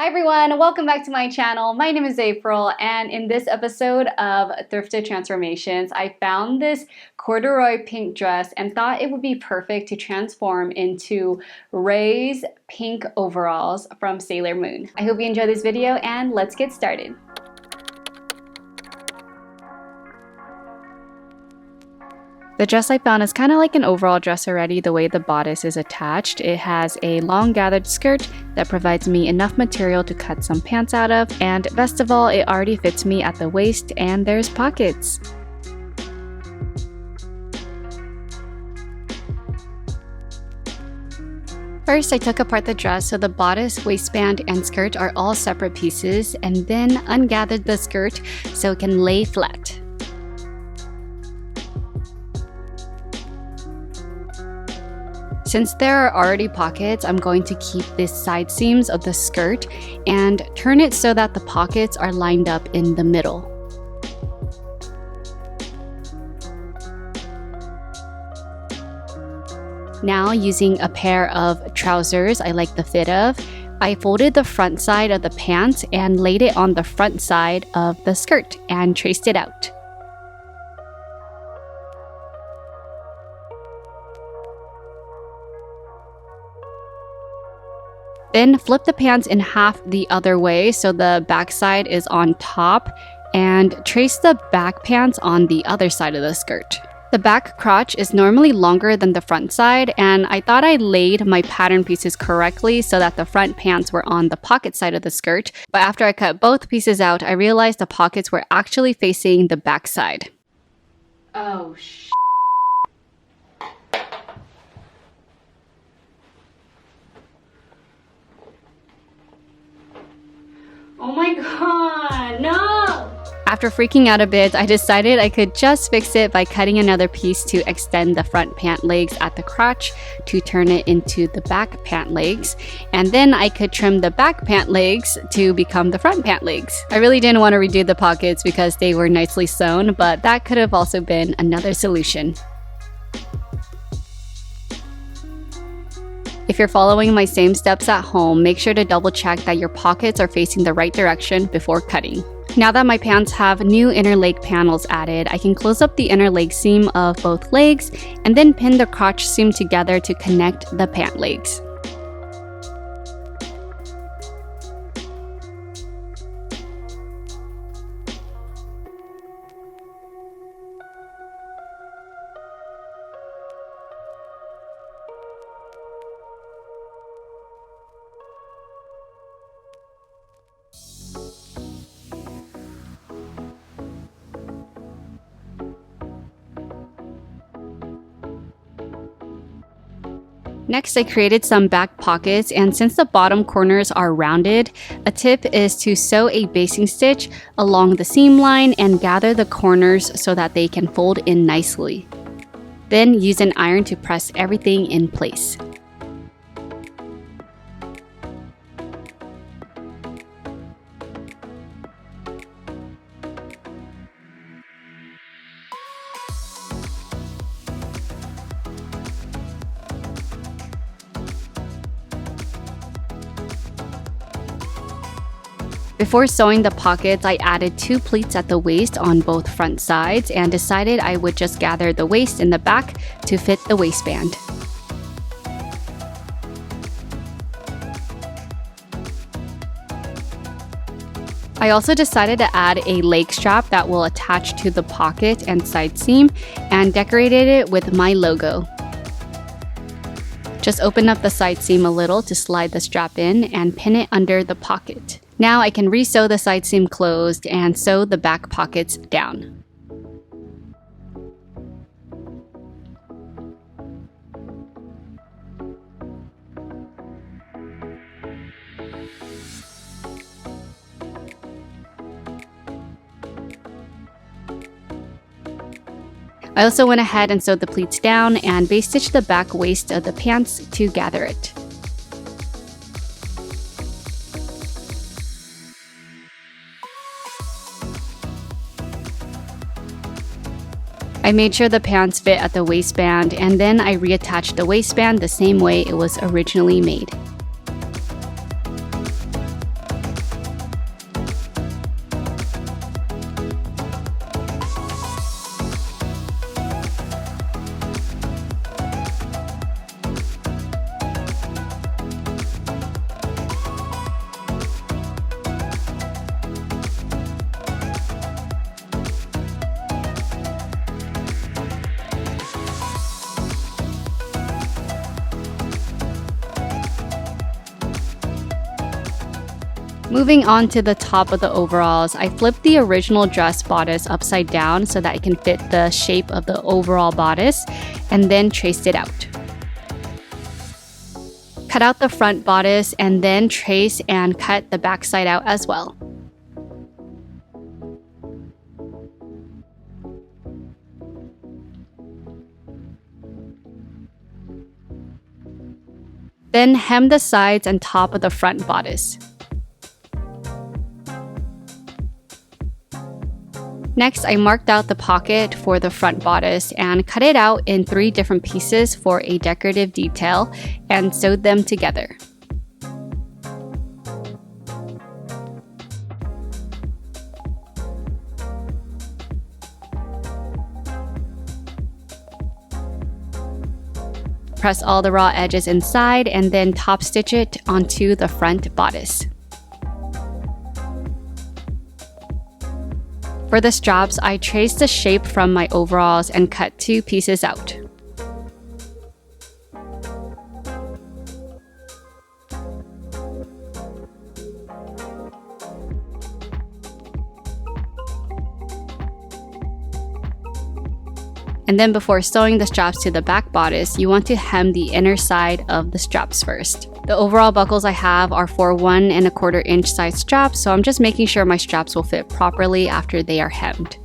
Hi everyone, welcome back to my channel. My name is April, and in this episode of Thrifted Transformations, I found this corduroy pink dress and thought it would be perfect to transform into Ray's pink overalls from Sailor Moon. I hope you enjoy this video and let's get started. The dress I found is kind of like an overall dress already, the way the bodice is attached. It has a long gathered skirt that provides me enough material to cut some pants out of, and best of all, it already fits me at the waist and there's pockets. First, I took apart the dress so the bodice, waistband, and skirt are all separate pieces, and then ungathered the skirt so it can lay flat. Since there are already pockets, I'm going to keep the side seams of the skirt and turn it so that the pockets are lined up in the middle. Now, using a pair of trousers I like the fit of, I folded the front side of the pants and laid it on the front side of the skirt and traced it out. Then flip the pants in half the other way so the back side is on top, and trace the back pants on the other side of the skirt. The back crotch is normally longer than the front side, and I thought I laid my pattern pieces correctly so that the front pants were on the pocket side of the skirt, but after I cut both pieces out, I realized the pockets were actually facing the back side. Oh shit. Oh my god, no! After freaking out a bit, I decided I could just fix it by cutting another piece to extend the front pant legs at the crotch to turn it into the back pant legs, and then I could trim the back pant legs to become the front pant legs. I really didn't want to redo the pockets because they were nicely sewn, but that could have also been another solution. If you're following my same steps at home, make sure to double check that your pockets are facing the right direction before cutting. Now that my pants have new inner leg panels added, I can close up the inner leg seam of both legs and then pin the crotch seam together to connect the pant legs. Next, I created some back pockets, and since the bottom corners are rounded, a tip is to sew a basting stitch along the seam line and gather the corners so that they can fold in nicely. Then use an iron to press everything in place. Before sewing the pockets, I added 2 pleats at the waist on both front sides and decided I would just gather the waist in the back to fit the waistband. I also decided to add a leg strap that will attach to the pocket and side seam and decorated it with my logo. Just open up the side seam a little to slide the strap in and pin it under the pocket. Now I can re-sew the side seam closed and sew the back pockets down. I also went ahead and sewed the pleats down and base stitched the back waist of the pants to gather it. I made sure the pants fit at the waistband, and then I reattached the waistband the same way it was originally made. Moving on to the top of the overalls, I flipped the original dress bodice upside down so that it can fit the shape of the overall bodice, and then traced it out. Cut out the front bodice and then trace and cut the back side out as well. Then hem the sides and top of the front bodice. Next, I marked out the pocket for the front bodice and cut it out in 3 different pieces for a decorative detail and sewed them together. Press all the raw edges inside and then top stitch it onto the front bodice. For the straps, I traced the shape from my overalls and cut 2 pieces out. And then before sewing the straps to the back bodice, you want to hem the inner side of the straps first. The overall buckles I have are for 1 1/4 inch size straps, so I'm just making sure my straps will fit properly after they are hemmed.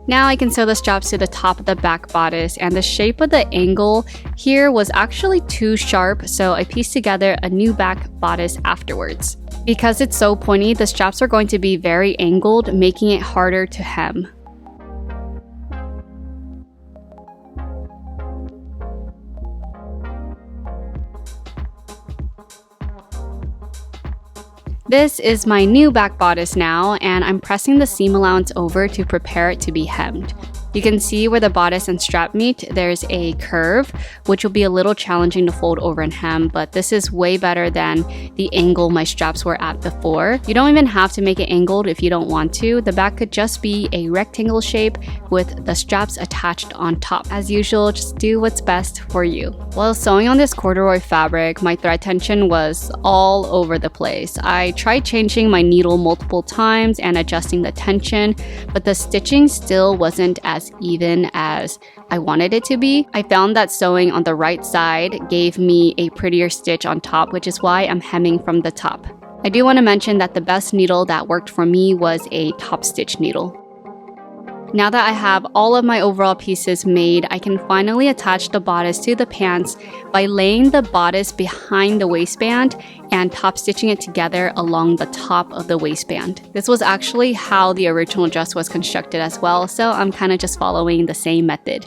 Now I can sew the straps to the top of the back bodice, and the shape of the angle here was actually too sharp, so I pieced together a new back bodice afterwards. Because it's so pointy, the straps are going to be very angled, making it harder to hem. This is my new back bodice now, and I'm pressing the seam allowance over to prepare it to be hemmed. You can see where the bodice and strap meet, there's a curve, which will be a little challenging to fold over and hem, but this is way better than the angle my straps were at before. You don't even have to make it angled if you don't want to. The back could just be a rectangle shape with the straps attached on top. As usual, just do what's best for you. While sewing on this corduroy fabric, my thread tension was all over the place. I tried changing my needle multiple times and adjusting the tension, but the stitching still wasn't as even as I wanted it to be. I found that sewing on the right side gave me a prettier stitch on top, which is why I'm hemming from the top. I do want to mention that the best needle that worked for me was a top stitch needle. Now that I have all of my overall pieces made, I can finally attach the bodice to the pants by laying the bodice behind the waistband and top stitching it together along the top of the waistband. This was actually how the original dress was constructed as well, so I'm kind of just following the same method.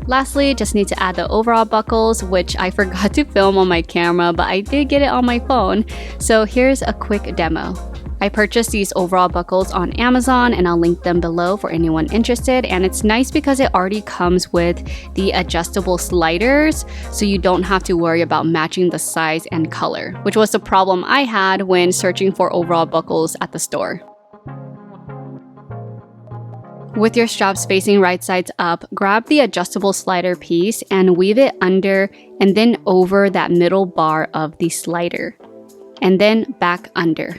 Lastly, just need to add the overall buckles, which I forgot to film on my camera, but I did get it on my phone. So here's a quick demo. I purchased these overall buckles on Amazon, and I'll link them below for anyone interested. And it's nice because it already comes with the adjustable sliders, so you don't have to worry about matching the size and color, which was the problem I had when searching for overall buckles at the store. With your straps facing right sides up, grab the adjustable slider piece and weave it under and then over that middle bar of the slider, and then back under.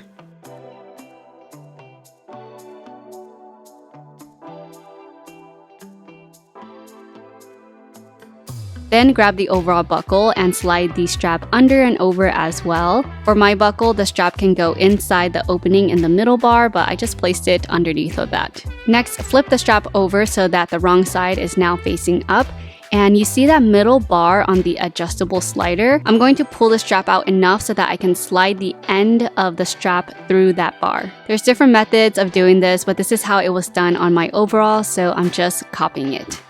Then grab the overall buckle and slide the strap under and over as well. For my buckle, the strap can go inside the opening in the middle bar, but I just placed it underneath of that. Next, flip the strap over so that the wrong side is now facing up. And you see that middle bar on the adjustable slider? I'm going to pull the strap out enough so that I can slide the end of the strap through that bar. There's different methods of doing this, but this is how it was done on my overall, so I'm just copying it.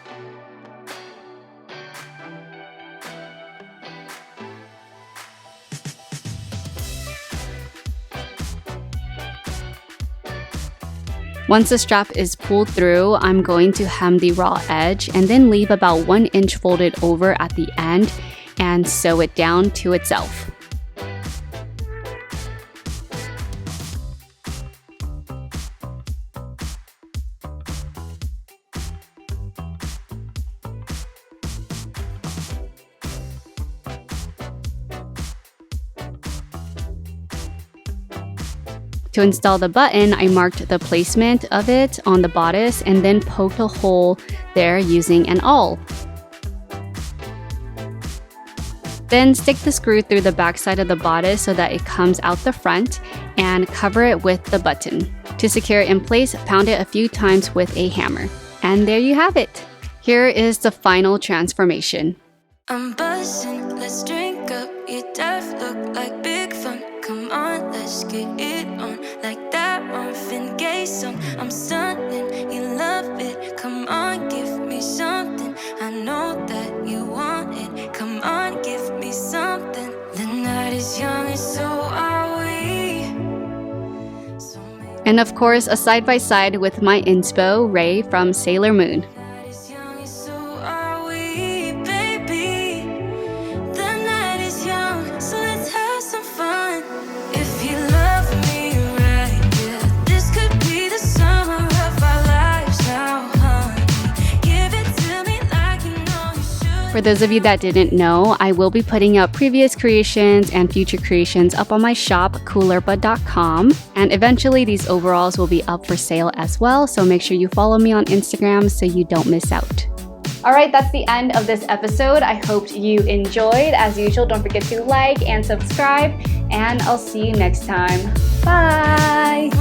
Once the strap is pulled through, I'm going to hem the raw edge and then leave about 1 inch folded over at the end and sew it down to itself. To install the button, I marked the placement of it on the bodice and then poked a hole there using an awl. Then stick the screw through the back side of the bodice so that it comes out the front and cover it with the button. To secure it in place, pound it a few times with a hammer. And there you have it! Here is the final transformation. I'm buzzing, let's drink up. Your death look like big fun. Come on, let's get it on. Like that Marvin Gaye song. I'm stunning, you love it. Come on, give me something. I know that you want it. Come on, give me something. The night is young and so are we. And of course, a side-by-side with my inspo, Ray from Sailor Moon. For those of you that didn't know, I will be putting up previous creations and future creations up on my shop, coolirpa.com. And eventually these overalls will be up for sale as well, so make sure you follow me on Instagram so you don't miss out. Alright, that's the end of this episode. I hope you enjoyed. As usual, don't forget to like and subscribe, and I'll see you next time. Bye!